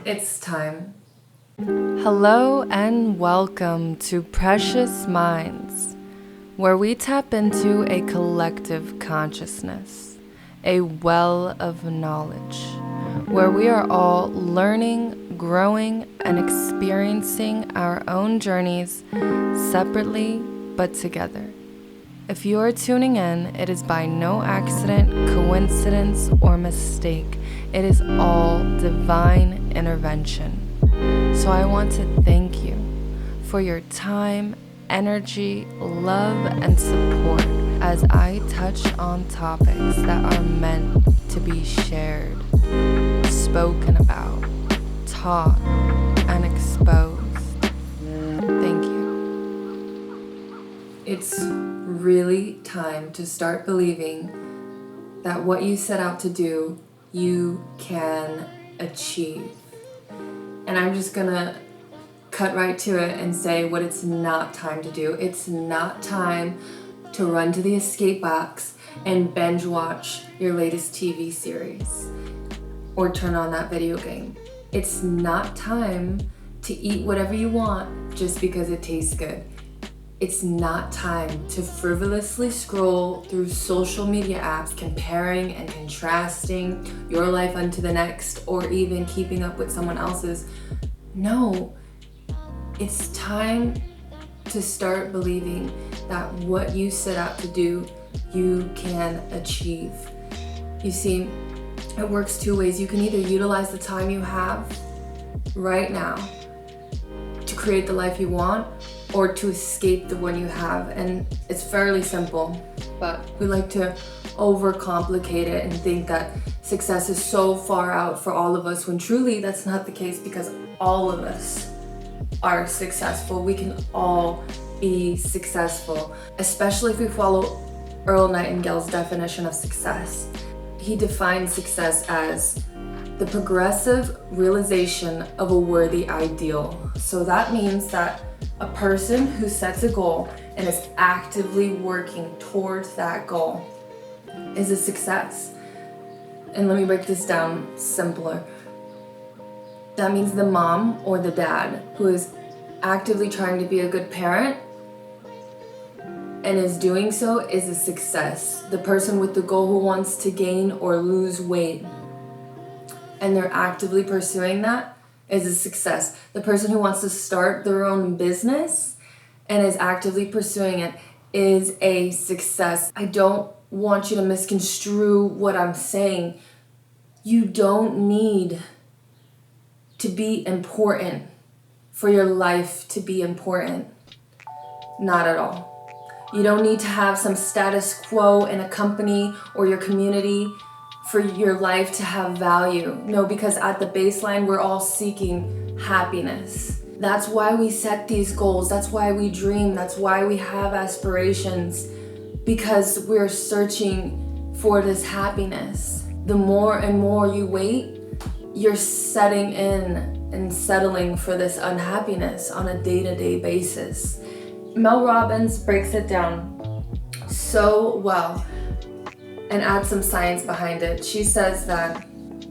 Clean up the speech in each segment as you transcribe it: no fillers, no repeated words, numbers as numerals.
It's time. Hello and welcome to Precious Minds, where we tap into a collective consciousness, a well of knowledge, where we are all learning, growing, and experiencing our own journeys separately but together. If you are tuning in, it is by no accident, coincidence, or mistake. It is all divine intervention. So I want to thank you for your time, energy, love, and support as I touch on topics that are meant to be shared, spoken about, taught, and exposed. Thank you. It's really time to start believing that what you set out to do, you can achieve. And I'm just gonna cut right to it and say what it's not time to do. It's not time to run to the escape box and binge watch your latest TV series or turn on that video game. It's not time to eat whatever you want just because it tastes good. It's not time to frivolously scroll through social media apps, comparing and contrasting your life unto the next, or even keeping up with someone else's. No, it's time to start believing that what you set out to do, you can achieve. You see, it works two ways. You can either utilize the time you have right now to create the life you want, or to escape the one you have. And it's fairly simple, but we like to overcomplicate it and think that success is so far out for all of us, when truly that's not the case, because all of us are successful. We can all be successful, especially if we follow Earl Nightingale's definition of success. He defines success as the progressive realization of a worthy ideal. So that means that a person who sets a goal and is actively working towards that goal is a success. And let me break this down simpler. That means the mom or the dad who is actively trying to be a good parent and is doing so is a success. The person with the goal who wants to gain or lose weight and they're actively pursuing that is a success. The person who wants to start their own business and is actively pursuing it is a success. I don't want you to misconstrue what I'm saying. You don't need to be important for your life to be important. Not at all. You don't need to have some status quo in a company or your community for your life to have value. No, because at the baseline, we're all seeking happiness. That's why we set these goals. That's why we dream. That's why we have aspirations, because we're searching for this happiness. The more and more you wait, you're setting in and settling for this unhappiness on a day-to-day basis. Mel Robbins breaks it down so well and add some science behind it. She says that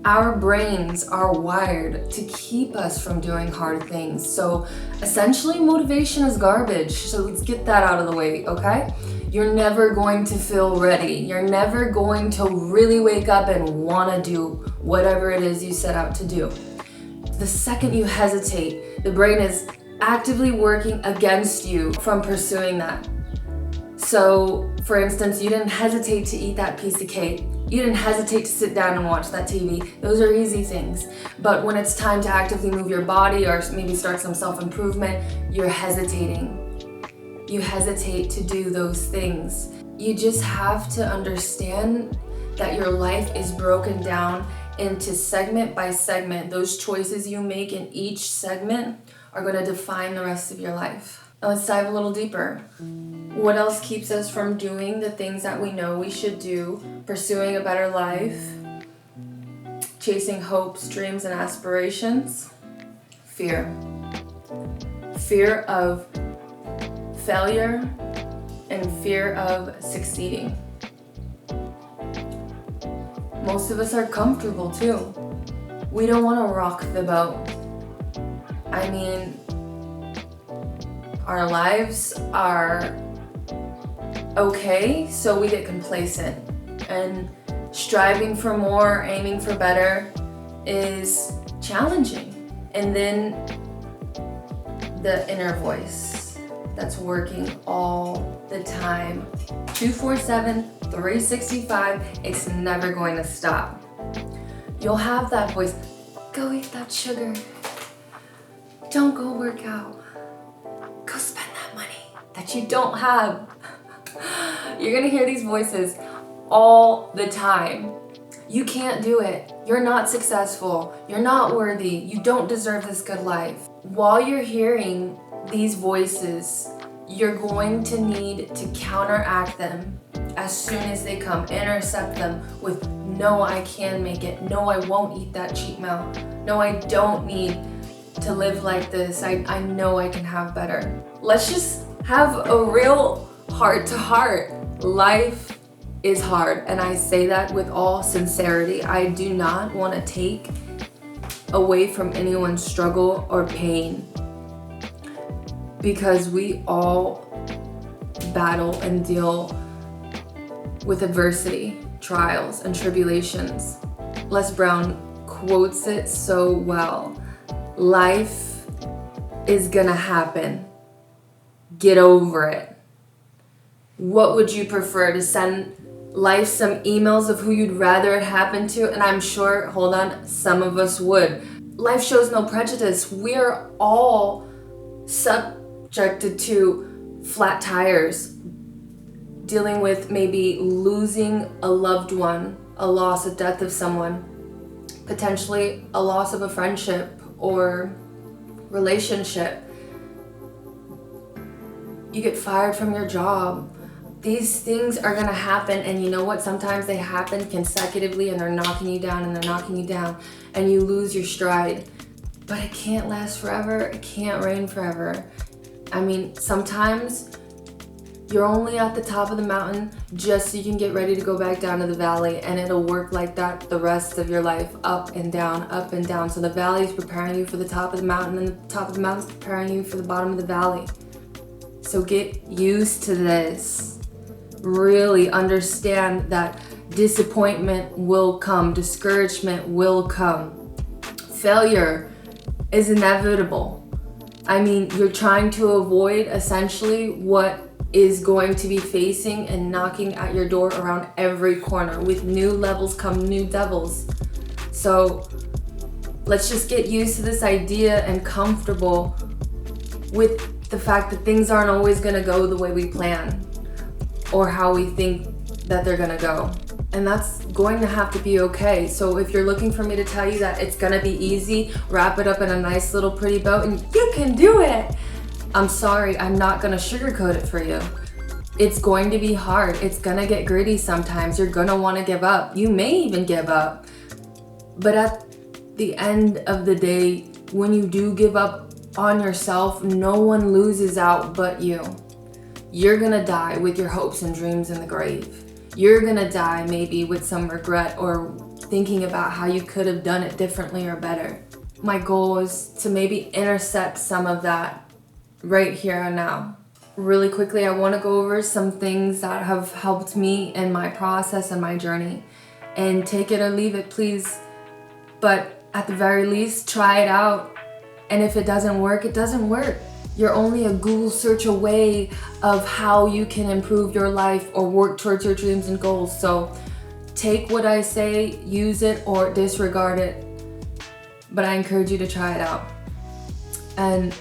our brains are wired to keep us from doing hard things. So essentially, motivation is garbage. So let's get that out of the way, okay? You're never going to feel ready. You're never going to really wake up and want to do whatever it is you set out to do. The second you hesitate, the brain is actively working against you from pursuing that. So, for instance, you didn't hesitate to eat that piece of cake. You didn't hesitate to sit down and watch that TV. Those are easy things. But when it's time to actively move your body or maybe start some self-improvement, you're hesitating. You hesitate to do those things. You just have to understand that your life is broken down into segment by segment. Those choices you make in each segment are going to define the rest of your life. Now let's dive a little deeper. What else keeps us from doing the things that we know we should do, pursuing a better life, chasing hopes, dreams, and aspirations? Fear. Fear of failure and fear of succeeding. Most of us are comfortable too. We don't want to rock the boat. I mean, our lives are okay, so we get complacent. And striving for more, aiming for better is challenging. And then the inner voice that's working all the time, 247, 365, it's never going to stop. You'll have that voice, go eat that sugar. Don't go work out. Go spend that money that you don't have. You're gonna hear these voices all the time. You can't do it. You're not successful. You're not worthy. You don't deserve this good life. While you're hearing these voices, you're going to need to counteract them as soon as they come. Intercept them with, no, I can make it. No, I won't eat that cheat meal. No, I don't need to live like this. I know I can have better. Let's just have a real heart to heart. Life is hard, and I say that with all sincerity. I do not want to take away from anyone's struggle or pain, because we all battle and deal with adversity, trials, and tribulations. Les Brown quotes it so well. Life is gonna happen. Get over it. What would you prefer, to send life some emails of who you'd rather it happen to? And I'm sure, hold on, some of us would. Life shows no prejudice. We're all subjected to flat tires, dealing with maybe losing a loved one, a loss, a death of someone, potentially a loss of a friendship or relationship. You get fired from your job. These things are gonna happen, and you know what? Sometimes they happen consecutively and they're knocking you down and they're knocking you down and you lose your stride. But it can't last forever. It can't reign forever. I mean, sometimes you're only at the top of the mountain just so you can get ready to go back down to the valley, and it'll work like that the rest of your life, up and down, up and down. So the valley is preparing you for the top of the mountain, and the top of the mountain is preparing you for the bottom of the valley. So get used to this. Really understand that disappointment will come, discouragement will come. Failure is inevitable. I mean, you're trying to avoid essentially what is going to be facing and knocking at your door around every corner. With new levels come new devils. So let's just get used to this idea and comfortable with the fact that things aren't always gonna go the way we plan or how we think that they're gonna go. And that's going to have to be okay. So if you're looking for me to tell you that it's gonna be easy, wrap it up in a nice little pretty bow and you can do it, I'm sorry, I'm not gonna sugarcoat it for you. It's going to be hard. It's gonna get gritty sometimes. You're gonna wanna give up. You may even give up. But at the end of the day, when you do give up on yourself, no one loses out but you. You're gonna die with your hopes and dreams in the grave. You're gonna die maybe with some regret or thinking about how you could have done it differently or better. My goal is to maybe intercept some of that right here and now. Really quickly, I want to go over some things that have helped me in my process and my journey. And take it or leave it, please. But at the very least, try it out. And if it doesn't work, it doesn't work. You're only a Google search away of how you can improve your life or work towards your dreams and goals. So take what I say, use it or disregard it. But I encourage you to try it out. And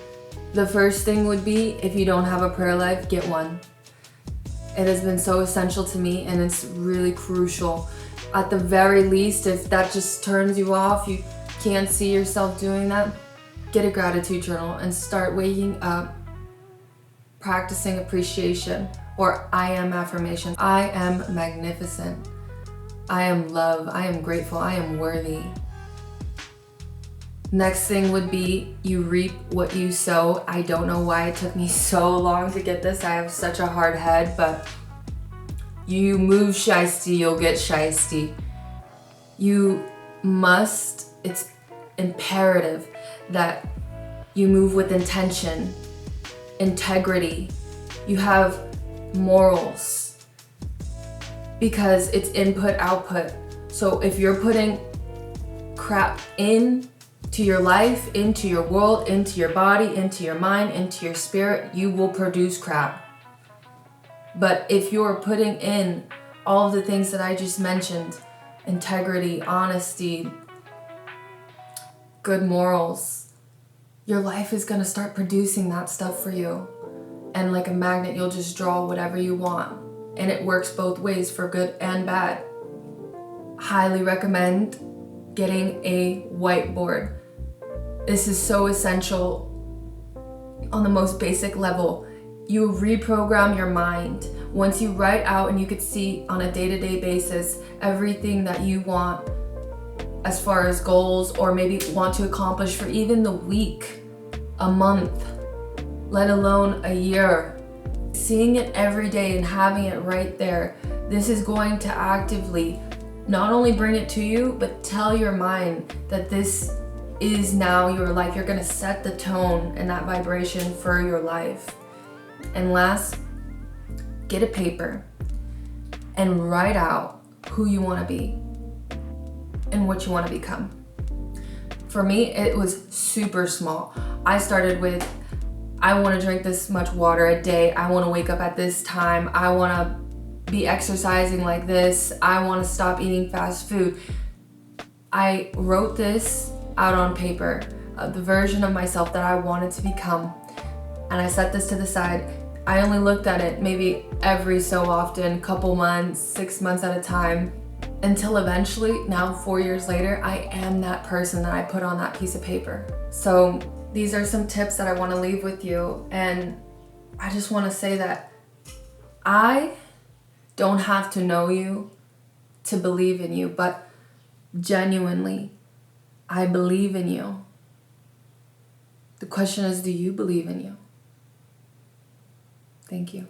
the first thing would be, if you don't have a prayer life, get one. It has been so essential to me and it's really crucial. At the very least, if that just turns you off, you can't see yourself doing that, get a gratitude journal and start waking up practicing appreciation or I am affirmation. I am magnificent. I am love. I am grateful. I am worthy. Next thing would be you reap what you sow. I don't know why it took me so long to get this. I have such a hard head, but you move shiesty, you'll get shiesty. You must, it's imperative that you move with intention, integrity, you have morals, because it's input, output. So if you're putting crap into your life, into your world, into your body, into your mind, into your spirit, you will produce crap. But if you're putting in all of the things that I just mentioned, integrity, honesty, good morals, your life is gonna start producing that stuff for you. And like a magnet, you'll just draw whatever you want. And it works both ways, for good and bad. Highly recommend getting a whiteboard. This is so essential on the most basic level. You reprogram your mind. Once you write out and you could see on a day-to-day basis everything that you want as far as goals, or maybe want to accomplish for even the week, a month, let alone a year. Seeing it every day and having it right there, this is going to actively not only bring it to you, but tell your mind that this is now your life. You're gonna set the tone and that vibration for your life. And last, get a paper and write out who you wanna be and what you wanna become. For me, it was super small. I started with, I wanna drink this much water a day. I wanna wake up at this time. I wanna be exercising like this. I wanna stop eating fast food. I wrote this out on paper, the version of myself that I wanted to become. And I set this to the side. I only looked at it maybe every so often, couple months, 6 months at a time, until eventually, now 4 years later, I am that person that I put on that piece of paper. So these are some tips that I want to leave with you. And I just want to say that I don't have to know you to believe in you, but genuinely, I believe in you. The question is, do you believe in you? Thank you.